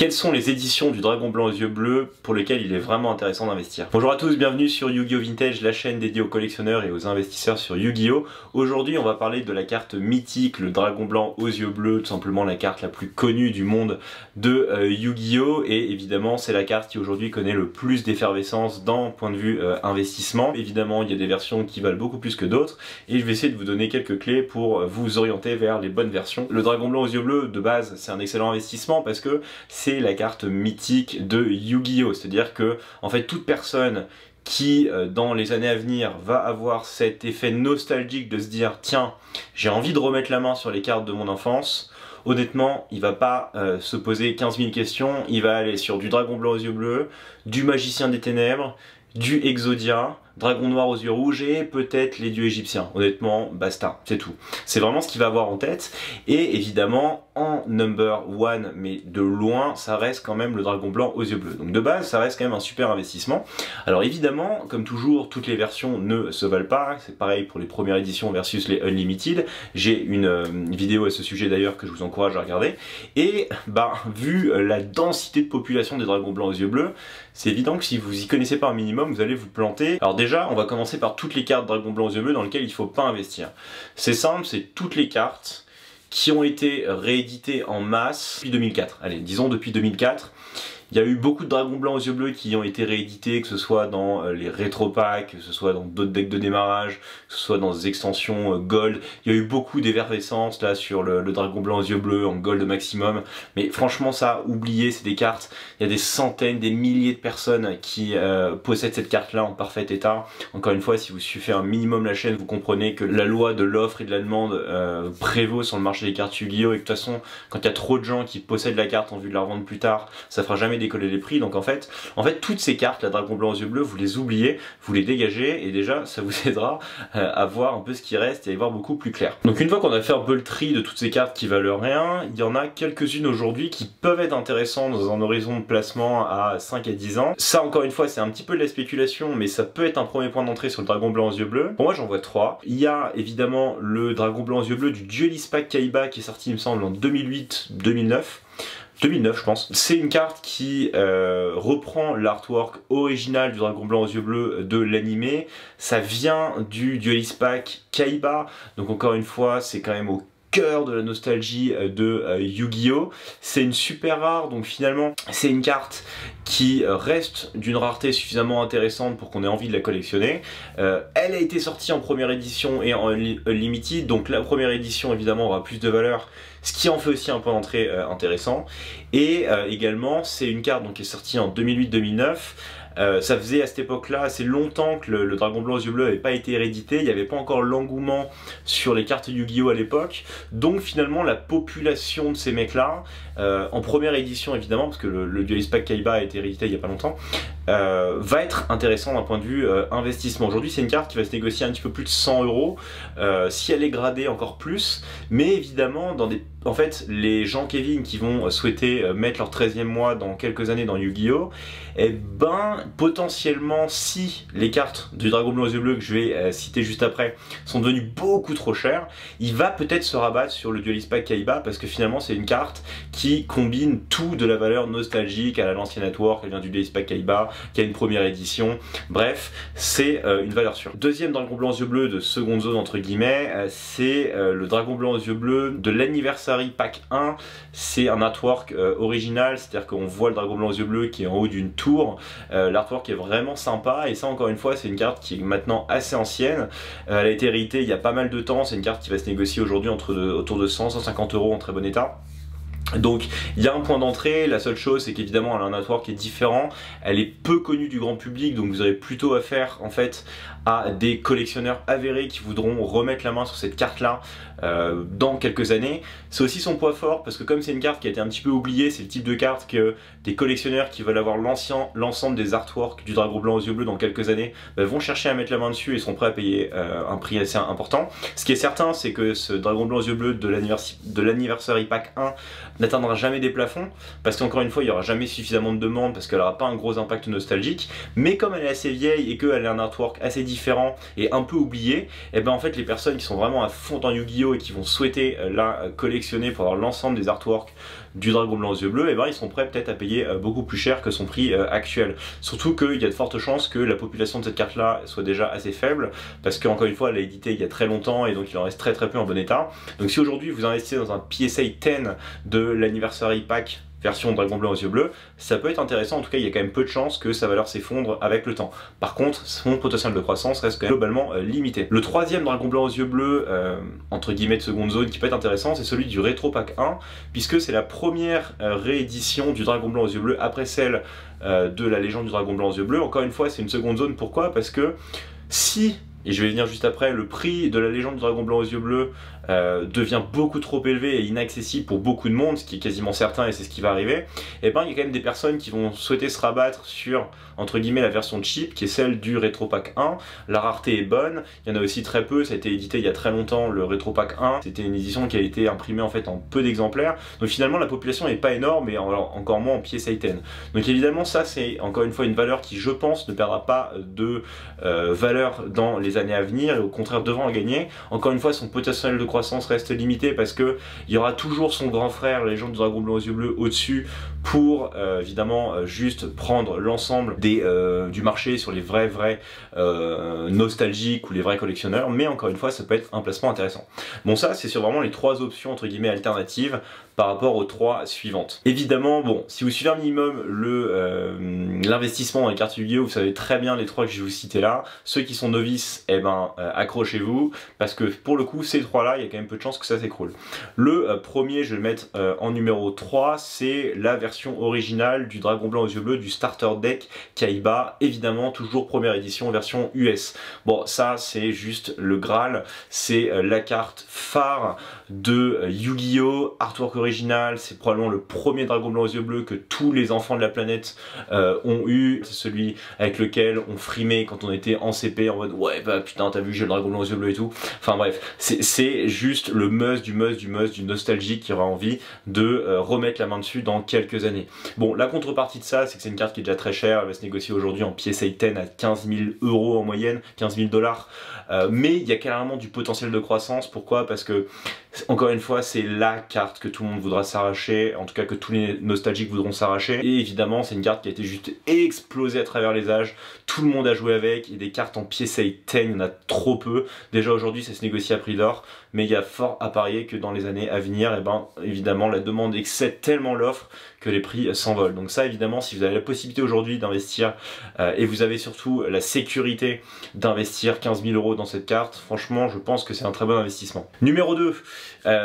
Quelles sont les éditions du Dragon Blanc aux yeux bleus pour lesquelles il est vraiment intéressant d'investir? Bonjour à tous, bienvenue sur Yu-Gi-Oh! Vintage, la chaîne dédiée aux collectionneurs et aux investisseurs sur Yu-Gi-Oh! Aujourd'hui on va parler de la carte mythique, le Dragon Blanc aux yeux bleus, tout simplement la carte la plus connue du monde de Yu-Gi-Oh! Et évidemment c'est la carte qui aujourd'hui connaît le plus d'effervescence d'un point de vue investissement. Évidemment il y a des versions qui valent beaucoup plus que d'autres et je vais essayer de vous donner quelques clés pour vous orienter vers les bonnes versions. Le Dragon Blanc aux yeux bleus de base c'est un excellent investissement parce que c'est la carte mythique de Yu-Gi-Oh! C'est-à-dire que en fait toute personne qui dans les années à venir va avoir cet effet nostalgique de se dire tiens j'ai envie de remettre la main sur les cartes de mon enfance, honnêtement il va pas se poser 15 000 questions, il va aller sur du Dragon Blanc aux yeux bleus, du Magicien des Ténèbres, du Exodia, Dragon Noir aux yeux rouges et peut-être les dieux égyptiens. Honnêtement, basta, c'est tout. C'est vraiment ce qu'il va avoir en tête. Et évidemment, en number one, mais de loin, ça reste quand même le Dragon Blanc aux yeux bleus. Donc de base, ça reste quand même un super investissement. Alors évidemment, comme toujours, toutes les versions ne se valent pas. C'est pareil pour les premières éditions versus les Unlimited. J'ai une vidéo à ce sujet d'ailleurs que je vous encourage à regarder. Et bah, vu la densité de population des Dragons Blancs aux yeux bleus, c'est évident que si vous y connaissez pas un minimum, vous allez vous planter. Alors déjà, on va commencer par toutes les cartes Dragon Blanc aux yeux bleus dans lesquelles il ne faut pas investir. C'est simple, c'est toutes les cartes qui ont été rééditées en masse depuis 2004. Allez, disons depuis 2004. Il y a eu beaucoup de Dragons Blancs aux yeux bleus qui ont été réédités, que ce soit dans les rétro packs, que ce soit dans d'autres decks de démarrage, que ce soit dans des extensions gold. Il y a eu beaucoup d'effervescence là sur le Dragon Blanc aux yeux bleus en gold maximum. Mais franchement ça, oubliez, c'est des cartes. Il y a des centaines, des milliers de personnes qui possèdent cette carte là en parfait état. Encore une fois, si vous suivez un minimum la chaîne, vous comprenez que la loi de l'offre et de la demande prévaut sur le marché des cartes Yu-Gi-Oh! Et que de toute façon, quand il y a trop de gens qui possèdent la carte en vue de la revendre plus tard, ça fera jamais décoller les prix. Donc en fait toutes ces cartes, la Dragon Blanc aux yeux bleus, vous les oubliez, vous les dégagez et déjà ça vous aidera à voir un peu ce qui reste et à y voir beaucoup plus clair. Donc une fois qu'on a fait un peu le tri de toutes ces cartes qui valent rien, il y en a quelques-unes aujourd'hui qui peuvent être intéressantes dans un horizon de placement à 5 à 10 ans. Ça encore une fois c'est un petit peu de la spéculation mais ça peut être un premier point d'entrée sur le Dragon Blanc aux yeux bleus. Pour moi j'en vois 3. Il y a évidemment le Dragon Blanc aux yeux bleus du Duelist Pack Kaiba qui est sorti il me semble en 2008-2009. 2009 je pense. C'est une carte qui reprend l'artwork original du Dragon Blanc aux yeux bleus de l'animé. Ça vient du Duelist Pack Kaiba, donc encore une fois c'est quand même au cœur de la nostalgie de Yu-Gi-Oh! C'est une super rare, donc finalement c'est une carte qui reste d'une rareté suffisamment intéressante pour qu'on ait envie de la collectionner. Elle a été sortie en première édition et en Unlimited, donc la première édition évidemment aura plus de valeur, ce qui en fait aussi un point d'entrée intéressant. Et également c'est une carte donc, qui est sortie en 2008-2009. Ça faisait à cette époque-là assez longtemps que le Dragon Blanc aux yeux bleus n'avait pas été réédité, il n'y avait pas encore l'engouement sur les cartes Yu-Gi-Oh! À l'époque, donc finalement la population de ces mecs-là, en première édition évidemment, parce que le Duelist Pack Kaiba a été réédité il n'y a pas longtemps, va être intéressant d'un point de vue investissement. Aujourd'hui c'est une carte qui va se négocier un petit peu plus de 100 €, si elle est gradée encore plus, mais évidemment dans des... En fait, les gens Kevin qui vont souhaiter mettre leur 13e mois dans quelques années dans Yu-Gi-Oh! Eh ben, potentiellement, si les cartes du Dragon Blanc aux yeux bleus que je vais citer juste après sont devenues beaucoup trop chères, il va peut-être se rabattre sur le Duelist Pack Kaiba parce que finalement c'est une carte qui combine tout de la valeur nostalgique à l'ancienne network, elle vient du Duelist Pack Kaiba, qui a une première édition, bref, c'est une valeur sûre. Deuxième Dragon Blanc aux yeux bleus de seconde zone entre guillemets, c'est le Dragon Blanc aux yeux bleus de l'Anniversary Pack 1, c'est un artwork original, c'est-à-dire qu'on voit le Dragon Blanc aux yeux bleus qui est en haut d'une tour, l'artwork est vraiment sympa et ça encore une fois c'est une carte qui est maintenant assez ancienne, elle a été rééditée il y a pas mal de temps, c'est une carte qui va se négocier aujourd'hui autour de 100-150 € en très bon état. Donc il y a un point d'entrée, la seule chose c'est qu'évidemment elle a un artwork qui est différent, elle est peu connue du grand public donc vous aurez plutôt affaire en fait à des collectionneurs avérés qui voudront remettre la main sur cette carte là dans quelques années. C'est aussi son poids fort parce que comme c'est une carte qui a été un petit peu oubliée, c'est le type de carte que des collectionneurs qui veulent avoir l'ensemble des artworks du Dragon Blanc aux yeux bleus dans quelques années vont chercher à mettre la main dessus et sont prêts à payer un prix assez important. Ce qui est certain c'est que ce Dragon Blanc aux yeux bleus de l'Anniversary Pack 1 n'atteindra jamais des plafonds parce qu'encore une fois il n'y aura jamais suffisamment de demandes parce qu'elle n'aura pas un gros impact nostalgique, mais comme elle est assez vieille et qu'elle a un artwork assez différent et un peu oublié, et ben en fait les personnes qui sont vraiment à fond dans Yu-Gi-Oh! Et qui vont souhaiter la collectionner pour avoir l'ensemble des artworks du dragon blanc aux yeux bleus, et ben ils seront prêts peut-être à payer beaucoup plus cher que son prix actuel. Surtout qu'il y a de fortes chances que la population de cette carte là soit déjà assez faible, parce qu'encore une fois elle a édité il y a très longtemps et donc il en reste très peu en bon état. Donc si aujourd'hui vous investissez dans un PSA 10 de l'Anniversary Pack version dragon blanc aux yeux bleus, ça peut être intéressant. En tout cas, il y a quand même peu de chances que sa valeur s'effondre avec le temps. Par contre, son potentiel de croissance reste quand même globalement limité. Le troisième dragon blanc aux yeux bleus, entre guillemets de seconde zone, qui peut être intéressant, c'est celui du Retro Pack 1, puisque c'est la première réédition du dragon blanc aux yeux bleus après celle de la légende du dragon blanc aux yeux bleus. Encore une fois, c'est une seconde zone. Pourquoi? Parce que si, et je vais venir juste après, le prix de la légende du dragon blanc aux yeux bleus devient beaucoup trop élevé et inaccessible pour beaucoup de monde, ce qui est quasiment certain et c'est ce qui va arriver, et ben il y a quand même des personnes qui vont souhaiter se rabattre sur, entre guillemets, la version cheap, qui est celle du Retro Pack 1. La rareté est bonne, il y en a aussi très peu, ça a été édité il y a très longtemps, le Retro Pack 1, c'était une édition qui a été imprimée en fait en peu d'exemplaires, donc finalement la population n'est pas énorme, et encore moins en PSA 10. Donc évidemment ça c'est encore une fois une valeur qui, je pense, ne perdra pas de valeur dans les années à venir, et au contraire devra en gagner. Encore une fois, son potentiel de croissance reste limité parce que il y aura toujours son grand frère, la légende du dragon blanc aux yeux bleus, au-dessus pour évidemment juste prendre l'ensemble du marché sur les vrais nostalgiques ou les vrais collectionneurs, mais encore une fois ça peut être un placement intéressant. Bon, ça c'est sur vraiment les trois options entre guillemets alternatives par rapport aux trois suivantes. Évidemment, bon, si vous suivez un minimum l'investissement dans les cartes Yu-Gi-Oh, vous savez très bien les trois que je vais vous citer là. Ceux qui sont novices, eh ben accrochez-vous, parce que pour le coup ces trois là, il y a quand même peu de chances que ça s'écroule. Le premier, je vais le mettre en numéro 3, c'est la version originale du dragon blanc aux yeux bleus du starter deck Kaiba, évidemment toujours première édition version US. Bon, ça c'est juste le Graal, c'est la carte phare de Yu-Gi-Oh, artwork original, c'est probablement le premier dragon blanc aux yeux bleus que tous les enfants de la planète ont eu, c'est celui avec lequel on frimait quand on était en CP en mode ouais bah putain t'as vu j'ai le dragon blanc aux yeux bleus et tout, enfin bref, c'est juste le must du nostalgie qui aura envie de remettre la main dessus dans quelques années. Bon, la contrepartie de ça, c'est que c'est une carte qui est déjà très chère, elle va se négocier aujourd'hui en PSA 10 à 15 000 € en moyenne, 15 000 $, mais il y a carrément du potentiel de croissance. Pourquoi? Parce que encore une fois, c'est la carte que tout le monde voudra s'arracher, en tout cas que tous les nostalgiques voudront s'arracher, et évidemment c'est une carte qui a été juste explosée à travers les âges, tout le monde a joué avec, et des cartes en PSA 10, il y en a trop peu. Déjà aujourd'hui ça se négocie à prix d'or, mais il y a fort à parier que dans les années à venir, et ben évidemment la demande excède tellement l'offre que les prix s'envolent. Donc ça évidemment, si vous avez la possibilité aujourd'hui d'investir et vous avez surtout la sécurité d'investir 15 000 € dans cette carte, franchement je pense que c'est un très bon investissement. Numéro 2,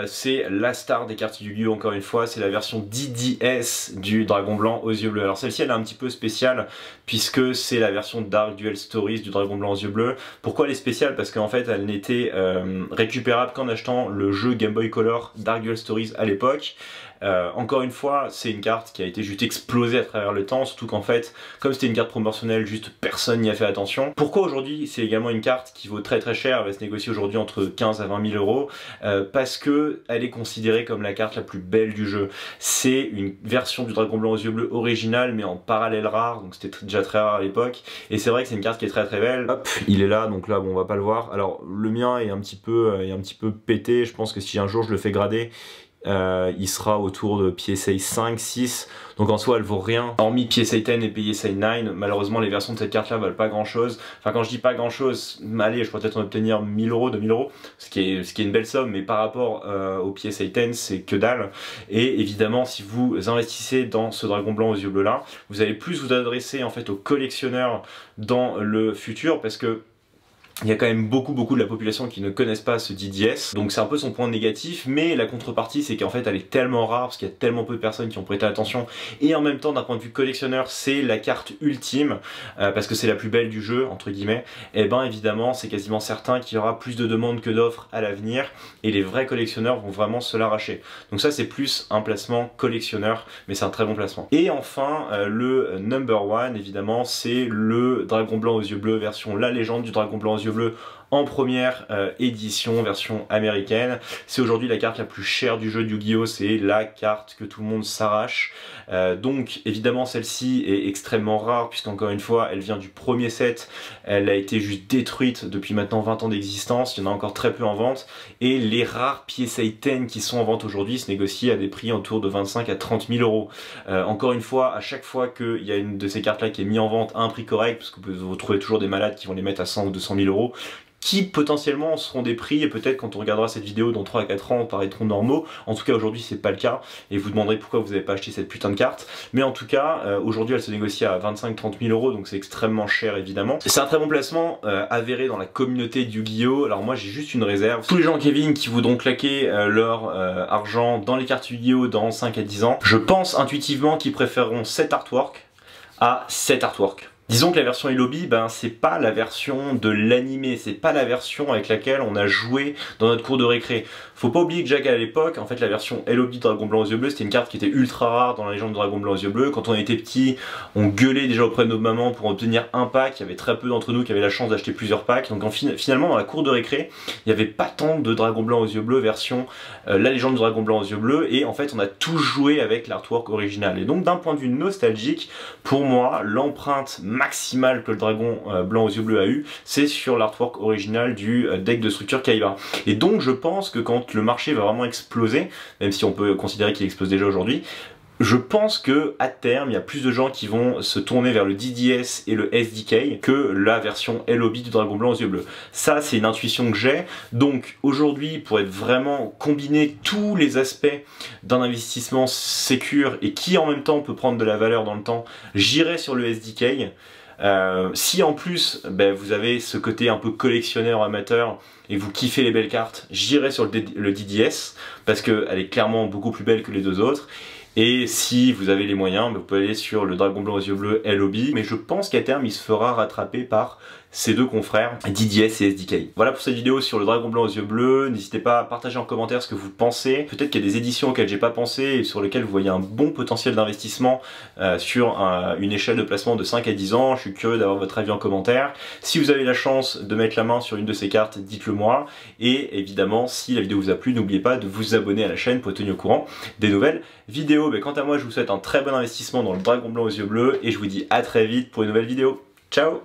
c'est la star des cartes Yu-Gi-Oh, encore une fois, c'est la version DDS du dragon blanc aux yeux bleus. Alors celle-ci elle est un petit peu spéciale puisque c'est la version Dark Duel Stories du dragon blanc aux yeux bleus. Pourquoi elle est spéciale? Parce qu'en fait elle n'était récupérable qu'en achetant le jeu Game Boy Color Dark Duel Stories à l'époque. Encore une fois, c'est une carte qui a été juste explosée à travers le temps, surtout qu'en fait, comme c'était une carte promotionnelle, juste personne n'y a fait attention. Pourquoi aujourd'hui c'est également une carte qui vaut très cher, elle va se négocier aujourd'hui entre 15 à 20 000 €, parce que elle est considérée comme la carte la plus belle du jeu. C'est une version du dragon blanc aux yeux bleus original, mais en parallèle rare, donc c'était déjà très rare à l'époque, et c'est vrai que c'est une carte qui est très belle. Hop, il est là, donc là bon, on va pas le voir. Alors le mien est un petit peu pété, je pense que si un jour je le fais grader, il sera autour de PSA 5, 6, donc en soi elle vaut rien, hormis PSA 10 et PSA 9, malheureusement les versions de cette carte là valent pas grand chose, enfin quand je dis pas grand chose, allez je pourrais peut-être en obtenir 1000 €, 2000 €, ce qui est une belle somme, mais par rapport au PSA 10 c'est que dalle, et évidemment si vous investissez dans ce dragon blanc aux yeux bleus là, vous allez plus vous adresser en fait aux collectionneurs dans le futur, parce que il y a quand même beaucoup de la population qui ne connaissent pas ce DDS, donc c'est un peu son point négatif, mais la contrepartie c'est qu'en fait elle est tellement rare, parce qu'il y a tellement peu de personnes qui ont prêté attention, et en même temps d'un point de vue collectionneur c'est la carte ultime, parce que c'est la plus belle du jeu, entre guillemets, et ben évidemment c'est quasiment certain qu'il y aura plus de demandes que d'offres à l'avenir, et les vrais collectionneurs vont vraiment se l'arracher. Donc ça c'est plus un placement collectionneur, mais c'est un très bon placement. Et enfin le number one évidemment, c'est le dragon blanc aux yeux bleus version la légende du dragon blanc aux yeux bleus en première édition, version américaine. C'est aujourd'hui la carte la plus chère du jeu de Yu-Gi-Oh! C'est la carte que tout le monde s'arrache. Donc évidemment celle-ci est extrêmement rare puisqu'encore une fois elle vient du premier set, elle a été juste détruite depuis maintenant 20 ans d'existence, il y en a encore très peu en vente et les rares PSA 10 qui sont en vente aujourd'hui se négocient à des prix autour de 25 à 30 000 euros. Encore une fois, à chaque fois qu'il y a une de ces cartes là qui est mise en vente à un prix correct, parce que vous trouvez toujours des malades qui vont les mettre à 100 ou 200 000 euros, qui potentiellement seront des prix, et peut-être quand on regardera cette vidéo dans 3 à 4 ans paraîtront normaux. En tout cas aujourd'hui c'est pas le cas, et vous demanderez pourquoi vous n'avez pas acheté cette putain de carte. Mais en tout cas, aujourd'hui elle se négocie à 25-30 000 euros, donc c'est extrêmement cher évidemment. C'est un très bon placement, avéré dans la communauté de Yu-Gi-Oh! Alors moi j'ai juste une réserve. Tous les gens Kevin qui voudront claquer leur argent dans les cartes Yu-Gi-Oh! Dans 5 à 10 ans, je pense intuitivement qu'ils préféreront cet artwork à cet artwork. Disons que la version Elobi, c'est pas la version de l'animé, c'est pas la version avec laquelle on a joué dans notre cours de récré. Faut pas oublier que Jack à l'époque, en fait la version Elobi Dragon Blanc aux yeux bleus, c'était une carte qui était ultra rare dans la légende de Dragon Blanc aux yeux bleus. Quand on était petit, on gueulait déjà auprès de nos mamans pour obtenir un pack, il y avait très peu d'entre nous qui avaient la chance d'acheter plusieurs packs. Donc finalement dans la cour de récré, il n'y avait pas tant de Dragon Blanc aux yeux bleus version la légende de Dragon Blanc aux yeux bleus, et en fait on a tous joué avec l'artwork original. Et donc d'un point de vue nostalgique, pour moi, l'empreinte maximale que le dragon blanc aux yeux bleus a eu, c'est sur l'artwork original du deck de structure Kaiba. Et donc je pense que quand le marché va vraiment exploser, même si on peut considérer qu'il explose déjà aujourd'hui, je pense que à terme, il y a plus de gens qui vont se tourner vers le DDS et le SDK que la version LOB du Dragon Blanc aux yeux bleus. Ça, c'est une intuition que j'ai. Donc aujourd'hui, pour être vraiment combiné tous les aspects d'un investissement sécure et qui en même temps peut prendre de la valeur dans le temps, j'irai sur le SDK. Si en plus vous avez ce côté un peu collectionneur amateur et vous kiffez les belles cartes, j'irai sur le DDS parce qu'elle est clairement beaucoup plus belle que les deux autres. Et si vous avez les moyens, vous pouvez aller sur le Dragon Blanc aux yeux bleus LOB. Mais je pense qu'à terme, il se fera rattraper par ces deux confrères, DDS et SDK. Voilà pour cette vidéo sur le Dragon Blanc aux yeux bleus. N'hésitez pas à partager en commentaire ce que vous pensez. Peut-être qu'il y a des éditions auxquelles j'ai pas pensé et sur lesquelles vous voyez un bon potentiel d'investissement sur une échelle de placement de 5 à 10 ans. Je suis curieux d'avoir votre avis en commentaire. Si vous avez la chance de mettre la main sur une de ces cartes, dites-le moi. Et évidemment, si la vidéo vous a plu, n'oubliez pas de vous abonner à la chaîne pour être tenu au courant des nouvelles vidéos. Quant à moi, je vous souhaite un très bon investissement dans le Dragon Blanc aux yeux bleus et je vous dis à très vite pour une nouvelle vidéo. Ciao!